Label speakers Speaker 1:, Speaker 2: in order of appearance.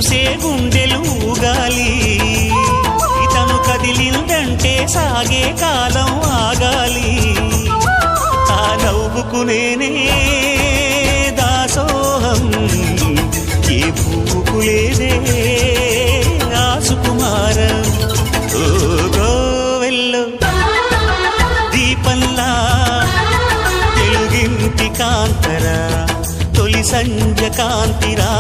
Speaker 1: చూసే గుండెలు ఊగాలి ఇతను కదిలిందంటే సాగే కాలం ఆగాలి ఆ నవ్వుకు నేనే దాసోహం ఏ పువ్వుకు లేదే ఆ సుకుమారం ఓ గోవెల్లో దీపంలా తెలుగింటి కాంతరా తొలి సంధ్య కాంతిరా